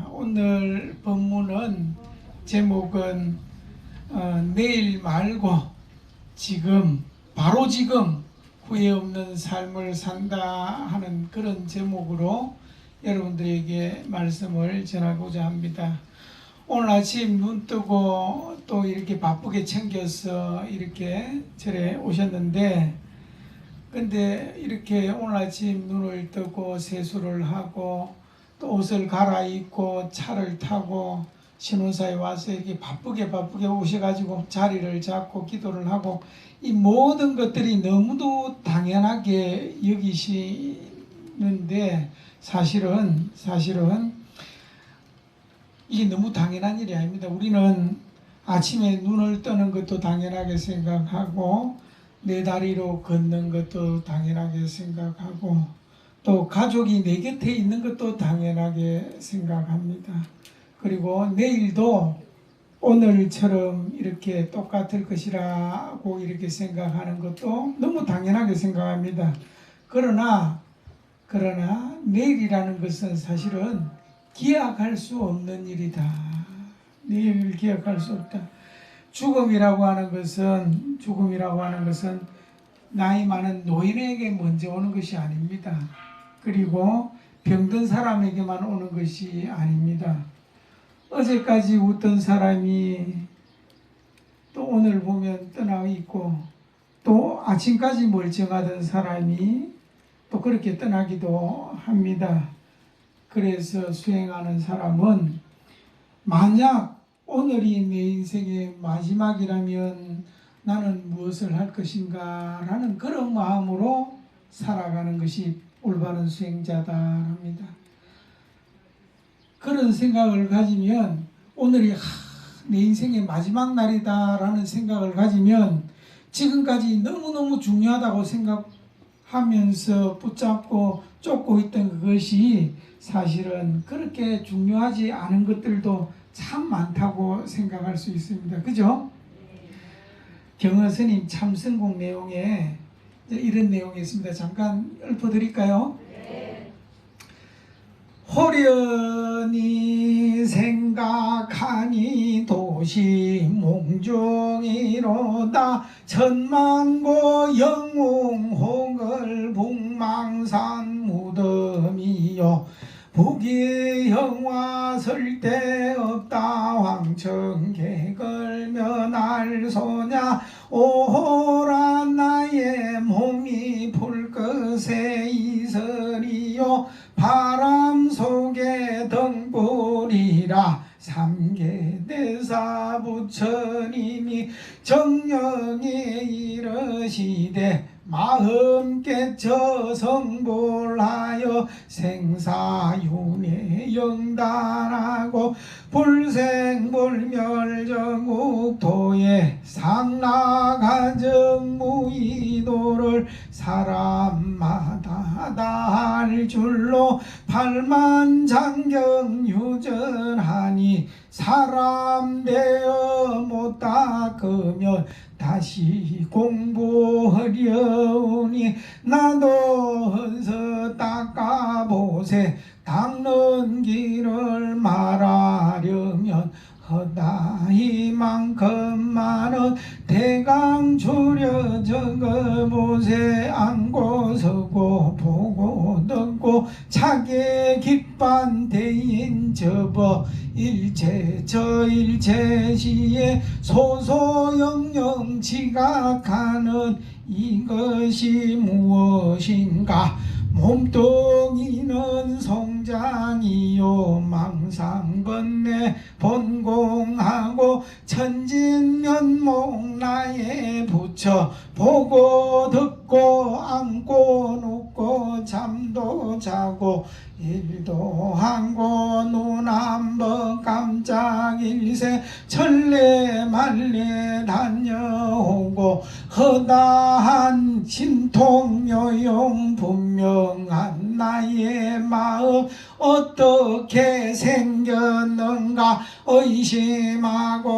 오늘 본문은 제목은 내일 말고 지금, 바로 지금 후회 없는 삶을 산다 하는 그런 제목으로 여러분들에게 말씀을 전하고자 합니다. 오늘 아침 눈 뜨고 또 이렇게 바쁘게 챙겨서 이렇게 절에 오셨는데, 근데 이렇게 오늘 아침 눈을 뜨고 세수를 하고 또 옷을 갈아입고 차를 타고 신혼사에 와서 이렇게 바쁘게 오셔가지고 자리를 잡고 기도를 하고, 이 모든 것들이 너무도 당연하게 여기시는데 사실은 이게 너무 당연한 일이 아닙니다. 우리는 아침에 눈을 뜨는 것도 당연하게 생각하고 내 다리로 걷는 것도 당연하게 생각하고 또 가족이 내 곁에 있는 것도 당연하게 생각합니다. 그리고 내일도 오늘처럼 이렇게 똑같을 것이라고 이렇게 생각하는 것도 너무 당연하게 생각합니다. 그러나 내일이라는 것은 사실은 기약할 수 없는 일이다. 내일을 기약할 수 없다. 죽음이라고 하는 것은 나이 많은 노인에게 먼저 오는 것이 아닙니다. 그리고 병든 사람에게만 오는 것이 아닙니다. 어제까지 웃던 사람이 또 오늘 보면 떠나 있고, 또 아침까지 멀쩡하던 사람이 또 그렇게 떠나기도 합니다. 그래서 수행하는 사람은 만약 오늘이 내 인생의 마지막이라면 나는 무엇을 할 것인가 라는 그런 마음으로 살아가는 것이 올바른 수행자다 합니다. 그런 생각을 가지면 오늘이 내 인생의 마지막 날이다 라는 생각을 가지면 지금까지 너무너무 중요하다고 생각하면서 붙잡고 쫓고 있던 그것이 사실은 그렇게 중요하지 않은 것들도 참 많다고 생각할 수 있습니다. 그죠? 경허스님 참선공 내용에 이런 내용이 있습니다. 잠깐 읊어드릴까요? 호련히 생각하니 도시 몽중이로다. 천만고 영웅홍을 북망산 무덤이요. 북이 형화 설대 없다. 황청객을 알 소냐. 오호라 나의 몸이 불것에 이설이요. 바람 속에 등불이라. 삼계대사 부처님이 정령에 이르시되 마음 깨쳐 성불하여 생사윤회 영단하고 불생불멸정국토에 상나가정 무의도를 사람마다 다 할 줄로 팔만장경 유전하니 사람 되어 못 닦으면 다시 공부하려니 나도 헌서 닦아보세. 닦는 길을 말하려면 허다 이만큼만은 대강 줄여 적어보세. 앉고 서고 보고 듣고 차게 깃반 대인 접어 일체 저 일체시에 소소영영 지각하는 이것이 무엇인가. 몸뚱이는 송장이요. 망상번뇌 본공하고 천진면목 나에 붙여 보고 듣고 앉고 눕고 잠도 자고 일도 하고 눈 한 번 깜짝 일세 철래 말래 다녀오고 허다한 신통 묘용 분명한 나의 마음 어떻게 생겼는가. 의심하듯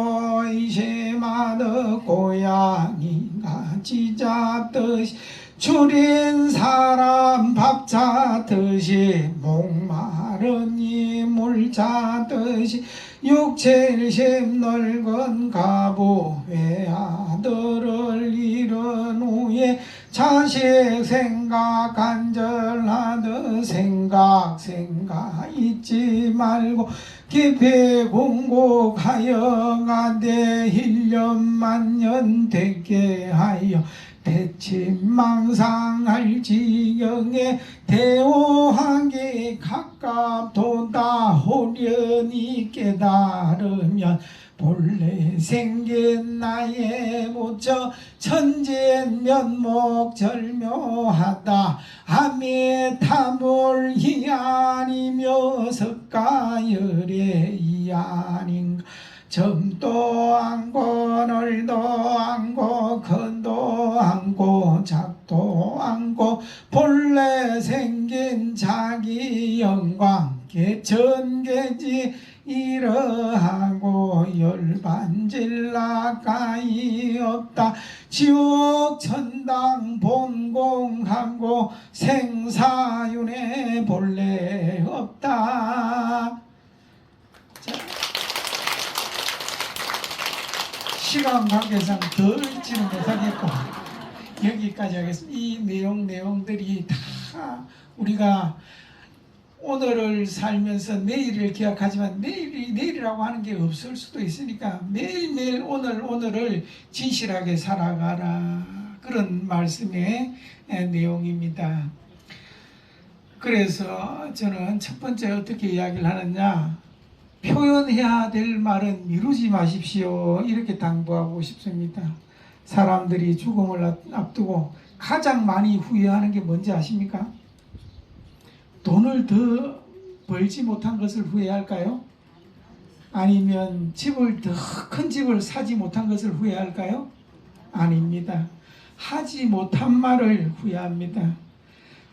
고양이가 짖잡듯이 줄인 사람 밥 자듯이 목마르니 물 자듯이 육체심 늙은 가부 외아들을 잃은 후에 자식 생각 간절하듯 생각 잊지 말고 깊이 궁곡하여 가되 1년 만년 되게 하여 대침망상할 지경에 대오하기 가깝도다 호련히 깨달으면 본래 생긴 나의 무처 천진면목 절묘하다 아미타불이 아니며 석가열의 이 아닌가 점도 않고 널도 않고 큰도 않고 작도 않고 본래 생긴 자기 영광 개천개지 이러하고 열반질라가이 없다 지옥 천당 본공하고 생사윤회 본래 없다. 시간 관계상 더 읽지는 못하겠고 여기까지 하겠습니다. 이 내용들이 다 우리가 오늘을 살면서 내일을 기억하지만 내일이라고 하는 게 없을 수도 있으니까 매일매일 오늘을 진실하게 살아가라, 그런 말씀의 내용입니다. 그래서 저는 첫 번째 어떻게 이야기를 하느냐, 표현해야 될 말은 미루지 마십시오, 이렇게 당부하고 싶습니다. 사람들이 죽음을 앞두고 가장 많이 후회하는 게 뭔지 아십니까? 돈을 더 벌지 못한 것을 후회할까요? 아니면 집을 더 큰 집을 사지 못한 것을 후회할까요? 아닙니다. 하지 못한 말을 후회합니다.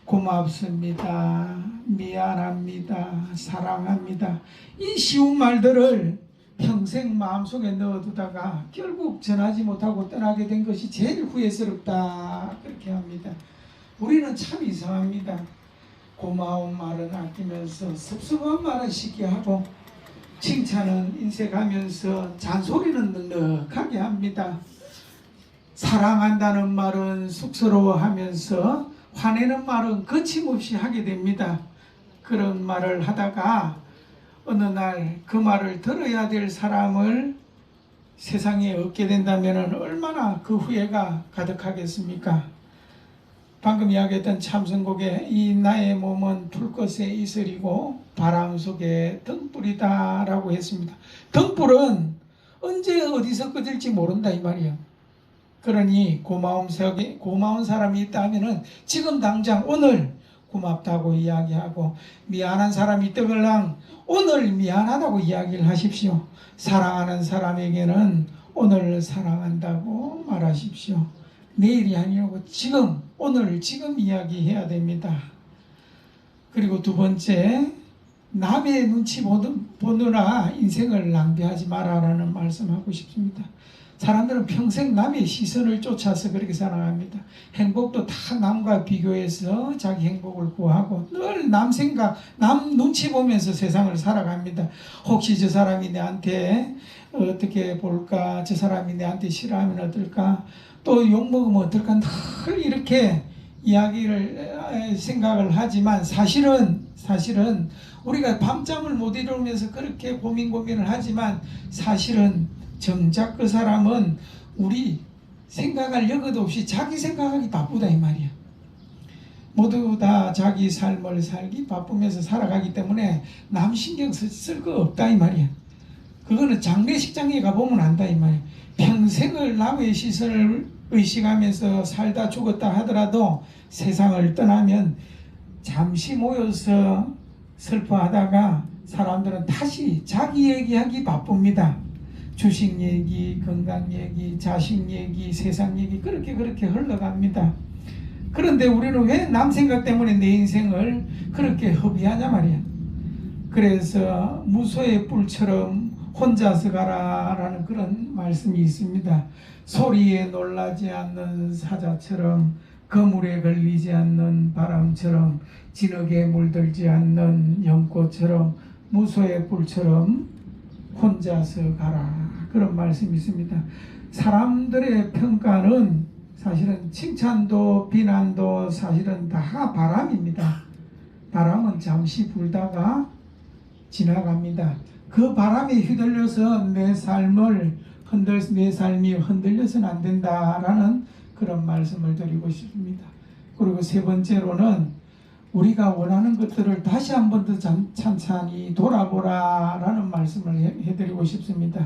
고맙습니다, 미안합니다, 사랑합니다, 이 쉬운 말들을 평생 마음속에 넣어두다가 결국 전하지 못하고 떠나게 된 것이 제일 후회스럽다, 그렇게 합니다. 우리는 참 이상합니다. 고마운 말은 아끼면서 섭섭한 말은 쉽게 하고 칭찬은 인색하면서 잔소리는 넉넉하게 합니다. 사랑한다는 말은 쑥스러워하면서 화내는 말은 거침없이 하게 됩니다. 그런 말을 하다가 어느 날 그 말을 들어야 될 사람을 세상에 얻게 된다면 얼마나 그 후회가 가득하겠습니까? 방금 이야기했던 참선곡에 이 나의 몸은 불꽃의 이슬이고 바람 속에 등불이다 라고 했습니다. 등불은 언제 어디서 꺼질지 모른다 이 말이에요. 그러니 고마운 사람이 있다면 지금 당장 오늘 고맙다고 이야기하고, 미안한 사람이 있다면 오늘 미안하다고 이야기를 하십시오. 사랑하는 사람에게는 오늘 사랑한다고 말하십시오. 내일이 아니고 지금, 오늘 지금 이야기해야 됩니다. 그리고 두 번째, 남의 눈치 보느라 인생을 낭비하지 마라라는 말씀하고 싶습니다. 사람들은 평생 남의 시선을 쫓아서 그렇게 살아갑니다. 행복도 다 남과 비교해서 자기 행복을 구하고 늘 남 생각, 남 눈치 보면서 세상을 살아갑니다. 혹시 저 사람이 내한테 어떻게 볼까, 저 사람이 내한테 싫어하면 어떨까, 또 욕먹으면 어떨까, 늘 이렇게 이야기를 생각을 하지만 사실은 우리가 밤잠을 못 이루면서 그렇게 고민을 하지만 사실은 정작 그 사람은 우리 생각할 여유도 없이 자기 생각하기 바쁘다 이 말이야. 모두 다 자기 삶을 살기 바쁘면서 살아가기 때문에 남 신경 쓸 거 없다 이 말이야. 그거는 장례식장에 가보면 안다 이 말이야. 평생을 남의 시선을 의식하면서 살다 죽었다 하더라도 세상을 떠나면 잠시 모여서 슬퍼하다가 사람들은 다시 자기 얘기하기 바쁩니다. 주식 얘기, 건강 얘기, 자식 얘기, 세상 얘기 그렇게 흘러갑니다. 그런데 우리는 왜 남 생각 때문에 내 인생을 그렇게 허비하냐 말이야. 그래서 무소의 뿔처럼 혼자서 가라라는 그런 말씀이 있습니다. 소리에 놀라지 않는 사자처럼 그물에 걸리지 않는 바람처럼 진흙에 물들지 않는 연꽃처럼 무소의 뿔처럼 혼자서 가라. 그런 말씀이 있습니다. 사람들의 평가는 사실은 칭찬도 비난도 사실은 다 바람입니다. 바람은 잠시 불다가 지나갑니다. 그 바람에 휘둘려서 내 삶이 흔들려서는 안 된다라는 그런 말씀을 드리고 싶습니다. 그리고 세 번째로는 우리가 원하는 것들을 다시 한 번 더 찬찬히 돌아보라라는 말씀을 해드리고 싶습니다.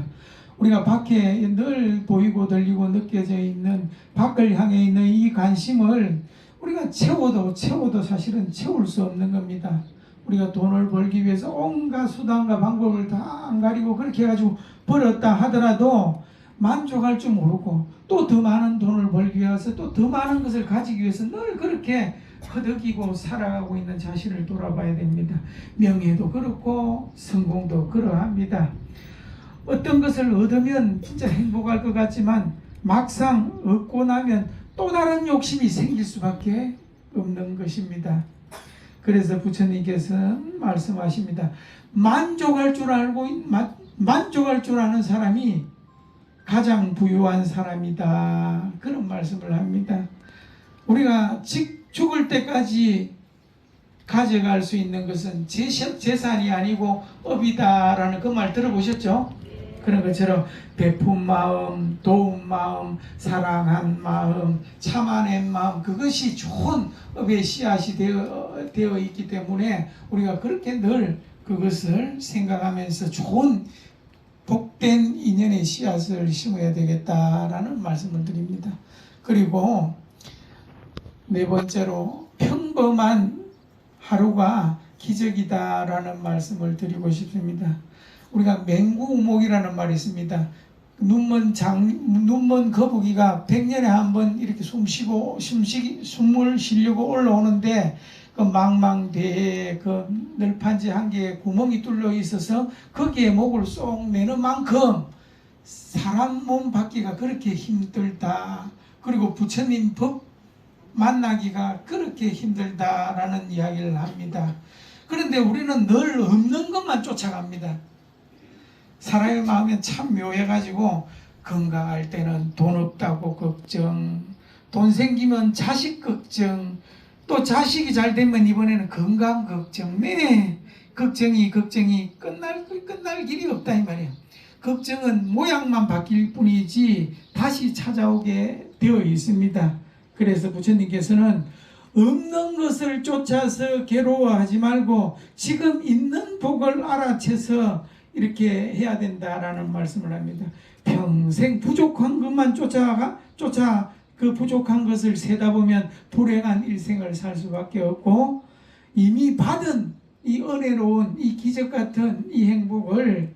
우리가 밖에 늘 보이고 들리고 느껴져 있는 밖을 향해 있는 이 관심을 우리가 채워도 사실은 채울 수 없는 겁니다. 우리가 돈을 벌기 위해서 온갖 수단과 방법을 다 안 가리고 그렇게 해가지고 벌었다 하더라도 만족할 줄 모르고 또 더 많은 돈을 벌기 위해서 또 더 많은 것을 가지기 위해서 늘 그렇게 허덕이고 살아가고 있는 자신을 돌아봐야 됩니다. 명예도 그렇고 성공도 그러합니다. 어떤 것을 얻으면 진짜 행복할 것 같지만 막상 얻고 나면 또 다른 욕심이 생길 수밖에 없는 것입니다. 그래서 부처님께서 말씀하십니다. 만족할 줄 아는 사람이 가장 부유한 사람이다. 그런 말씀을 합니다. 우리가 죽을 때까지 가져갈 수 있는 것은 재산이 아니고 업이다라는 그 말 들어보셨죠? 그런 것처럼 베푼 마음, 도운 마음, 사랑한 마음, 참아낸 마음, 그것이 좋은 업의 씨앗이 되어 있기 때문에 우리가 그렇게 늘 그것을 생각하면서 좋은 복된 인연의 씨앗을 심어야 되겠다라는 말씀을 드립니다. 그리고 네 번째로 평범한 하루가 기적이다라는 말씀을 드리고 싶습니다. 우리가 맹구우목이라는 말이 있습니다. 눈먼 거북이가 100년에 한 번 이렇게 숨을 쉬려고 올라오는데 그 망망대해에 그 널판지 한 개에 구멍이 뚫려 있어서 거기에 목을 쏙 내는 만큼 사람 몸 받기가 그렇게 힘들다. 그리고 부처님 법 만나기가 그렇게 힘들다라는 이야기를 합니다. 그런데 우리는 늘 없는 것만 쫓아갑니다. 사람의 마음이 참 묘해가지고 건강할 때는 돈 없다고 걱정, 돈 생기면 자식 걱정, 또 자식이 잘 되면 이번에는 건강 걱정. 네, 걱정이 끝날 길이 없다 이 말이에요. 걱정은 모양만 바뀔 뿐이지 다시 찾아오게 되어 있습니다. 그래서 부처님께서는 없는 것을 쫓아서 괴로워하지 말고 지금 있는 복을 알아채서 이렇게 해야 된다라는 말씀을 합니다. 평생 부족한 것만 쫓아 그 부족한 것을 세다 보면 불행한 일생을 살 수밖에 없고 이미 받은 이 은혜로운 이 기적 같은 이 행복을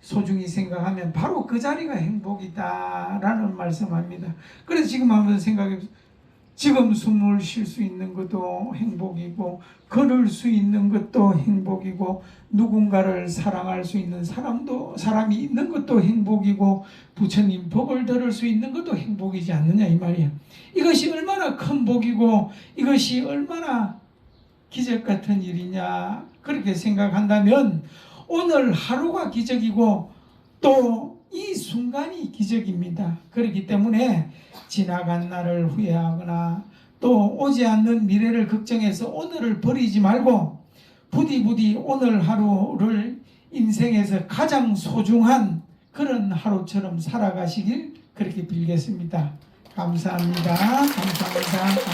소중히 생각하면 바로 그 자리가 행복이다라는 말씀합니다. 그래서 지금 한번 생각해 보세요. 지금 숨을 쉴 수 있는 것도 행복이고 걸을 수 있는 것도 행복이고 누군가를 사랑할 수 있는 사람이 있는 것도 행복이고 부처님 법을 들을 수 있는 것도 행복이지 않느냐 이 말이에요. 이것이 얼마나 큰 복이고 이것이 얼마나 기적 같은 일이냐 그렇게 생각한다면 오늘 하루가 기적이고 또 이 순간이 기적입니다. 그렇기 때문에 지나간 날을 후회하거나 또 오지 않는 미래를 걱정해서 오늘을 버리지 말고 부디 오늘 하루를 인생에서 가장 소중한 그런 하루처럼 살아가시길 그렇게 빌겠습니다. 감사합니다. 감사합니다.